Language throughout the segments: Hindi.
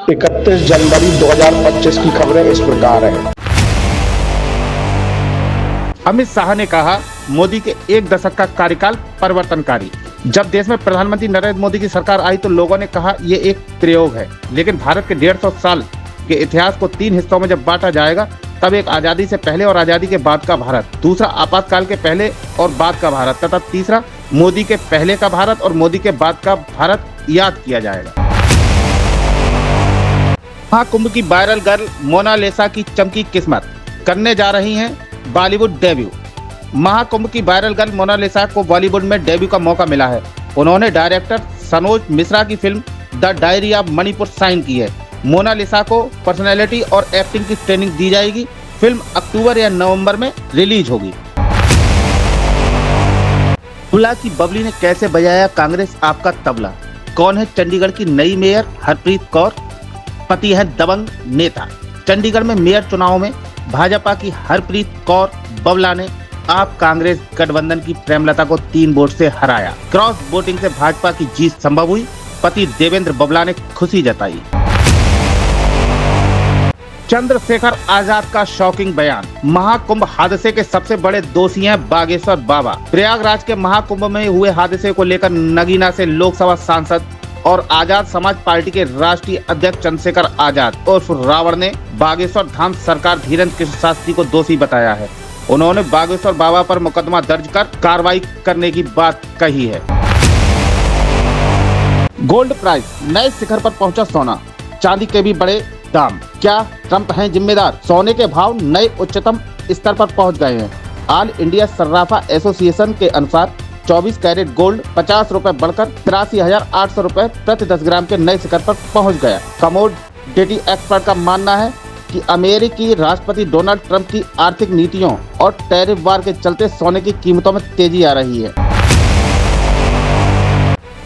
31 जनवरी 2025 की खबरें इस प्रकार हैं। अमित शाह ने कहा, मोदी के 1 दशक का कार्यकाल परिवर्तनकारी। जब देश में प्रधानमंत्री नरेंद्र मोदी की सरकार आई तो लोगों ने कहा ये एक प्रयोग है, लेकिन भारत के 150 साल के इतिहास को 3 हिस्सों में जब बांटा जाएगा तब एक आज़ादी से पहले और आज़ादी के बाद का भारत, दूसरा आपातकाल के पहले और बाद का भारत तथा तीसरा मोदी के पहले का भारत और मोदी के बाद का भारत याद किया जाएगा। महाकुंभ की वायरल गर्ल मोनालिसा की चमकी किस्मत, करने जा रही हैं बॉलीवुड डेब्यू। महाकुंभ की वायरल गर्ल मोनालिसा को बॉलीवुड में डेब्यू का मौका मिला है। उन्होंने डायरेक्टर सनोज मिश्रा की film the diary of Manipur sign की है। मोनालिसा को पर्सनैलिटी और एक्टिंग की ट्रेनिंग दी जाएगी। फिल्म अक्टूबर या नवंबर में रिलीज होगी। तुला की बबली ने कैसे बजाया कांग्रेस आपका तबला, कौन है चंडीगढ़ की नई मेयर हरप्रीत कौर, पति है दबंग नेता। चंडीगढ़ में मेयर चुनाव में भाजपा की हरप्रीत कौर बबला ने आप कांग्रेस गठबंधन की प्रेमलता को 3 वोट से हराया। क्रॉस वोटिंग से भाजपा की जीत संभव हुई। पति देवेंद्र बबला ने खुशी जताई। चंद्रशेखर आजाद का शॉकिंग बयान, महाकुंभ हादसे के सबसे बड़े दोषी हैं बागेश्वर बाबा। प्रयागराज के महाकुंभ में हुए हादसे को लेकर नगीना से लोकसभा सांसद और आजाद समाज पार्टी के राष्ट्रीय अध्यक्ष चंद्रशेखर आजाद उर्फ रावण ने बागेश्वर धाम सरकार धीरेन्द्र कृष्ण शास्त्री को दोषी बताया है। उन्होंने बागेश्वर बाबा पर मुकदमा दर्ज कर कार्रवाई करने की बात कही है। गोल्ड प्राइस, नए शिखर पर पहुंचा सोना, चांदी के भी बड़े दाम। क्या ट्रंप हैं जिम्मेदार? सोने के भाव नए उच्चतम स्तर पर पहुंच गए हैं। ऑल इंडिया सर्राफा एसोसिएशन के अनुसार 24 कैरेट गोल्ड 50 रुपए बढ़कर 83,800 रुपए प्रति 10 ग्राम के नए शिखर पर पहुंच गया। कमोडिटी एक्सपर्ट का मानना है कि अमेरिकी राष्ट्रपति डोनाल्ड ट्रंप की आर्थिक नीतियों और टैरिफ वार के चलते सोने की कीमतों में तेजी आ रही है।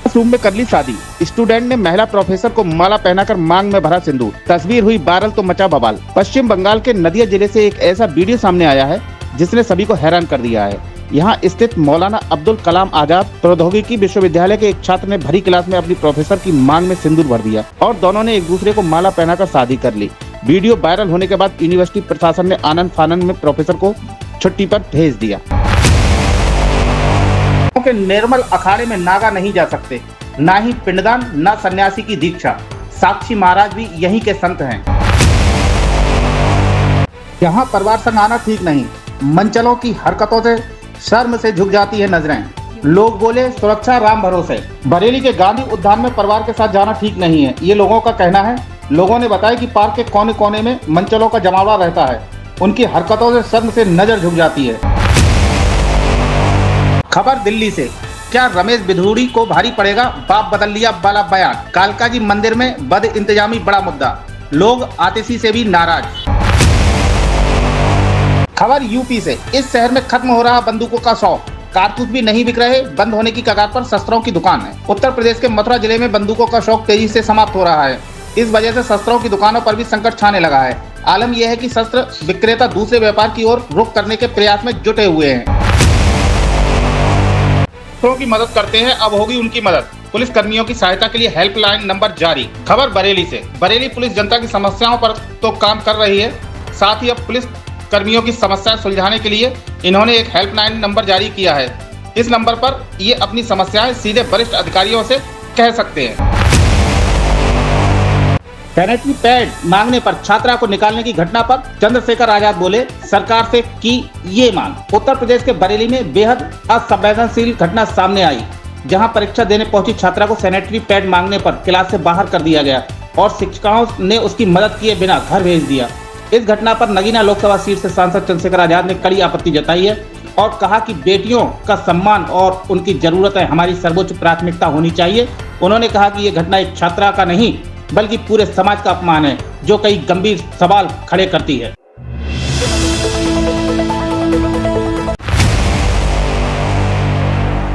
रूम में कर ली शादी, स्टूडेंट ने महिला प्रोफेसर को माला पहनाकर मांग में भरा सिंदूर। तस्वीर हुई वायरल तो मचा बवाल। पश्चिम बंगाल के नदिया जिले से एक ऐसा वीडियो सामने आया है जिसने सभी को हैरान कर दिया है। यहाँ स्थित मौलाना अब्दुल कलाम आजाद प्रौद्योगिकी विश्वविद्यालय के एक छात्र ने भरी क्लास में अपनी प्रोफेसर की मांग में सिंदूर भर दिया और दोनों ने एक दूसरे को माला पहनाकर शादी कर ली। वीडियो वायरल होने के बाद यूनिवर्सिटी प्रशासन ने आनंद फानंद में प्रोफेसर को छुट्टी पर भेज दिया। के निर्मल अखाड़े में नागा नहीं जा सकते, ना ही पिंडदान, ना सन्यासी की दीक्षा। साक्षी महाराज भी यहीं के संत हैं। यहाँ परिवार संग आना ठीक नहीं, मंचलों की हरकतों से शर्म से झुक जाती है नजरें। लोग बोले सुरक्षा राम भरोसे। बरेली के गांधी उद्यान में परिवार के साथ जाना ठीक नहीं है, ये लोगों का कहना है। लोगों ने बताया कि पार्क के कोने कोने में मंचलों का जमावड़ा रहता है। उनकी हरकतों से शर्म से नजर झुक जाती है। खबर दिल्ली से, क्या रमेश बिधूड़ी को भारी पड़ेगा बाप बदल लिया वाला बयान। कालका जी मंदिर में बद इंतजामी बड़ा मुद्दा, लोग आतिशी से भी नाराज। खबर यूपी से, इस शहर में खत्म हो रहा बंदूकों का शौक, कारतूस भी नहीं बिक रहे, बंद होने की कगार पर शस्त्रों की दुकान है। उत्तर प्रदेश के मथुरा जिले में बंदूकों का शौक तेजी से समाप्त हो रहा है। इस वजह से शस्त्रों की दुकानों पर भी संकट छाने लगा है। आलम यह है कि शस्त्र विक्रेता दूसरे व्यापार की ओर रुख करने के प्रयास में जुटे हुए हैं। की मदद करते हैं, अब होगी उनकी मदद। पुलिस कर्मियों की सहायता के लिए हेल्पलाइन नंबर जारी। खबर बरेली से, बरेली पुलिस जनता की समस्याओं पर तो काम कर रही है, साथ ही अब पुलिस कर्मियों की समस्याएं सुलझाने के लिए इन्होंने एक हेल्पलाइन नंबर जारी किया है। इस नंबर पर ये अपनी समस्याएं सीधे वरिष्ठ अधिकारियों से कह सकते हैं। सैनिटरी पैड मांगने पर छात्रा को निकालने की घटना पर चंद्रशेखर आजाद बोले, सरकार से की ये मांग। उत्तर प्रदेश के बरेली में बेहद असंवेदनशील घटना सामने आई, जहां परीक्षा देने पहुंची छात्रा को सैनिटरी पैड मांगने पर क्लास से बाहर कर दिया गया और शिक्षिकाओं ने उसकी मदद किए बिना घर भेज दिया। इस घटना पर नगीना लोकसभा सीट से सांसद चंद्रशेखर आजाद ने कड़ी आपत्ति जताई है और कहा कि बेटियों का सम्मान और उनकी जरूरतें हमारी सर्वोच्च प्राथमिकता होनी चाहिए। उन्होंने कहा कि ये घटना एक छात्रा का नहीं बल्कि पूरे समाज का अपमान है, जो कई गंभीर सवाल खड़े करती है।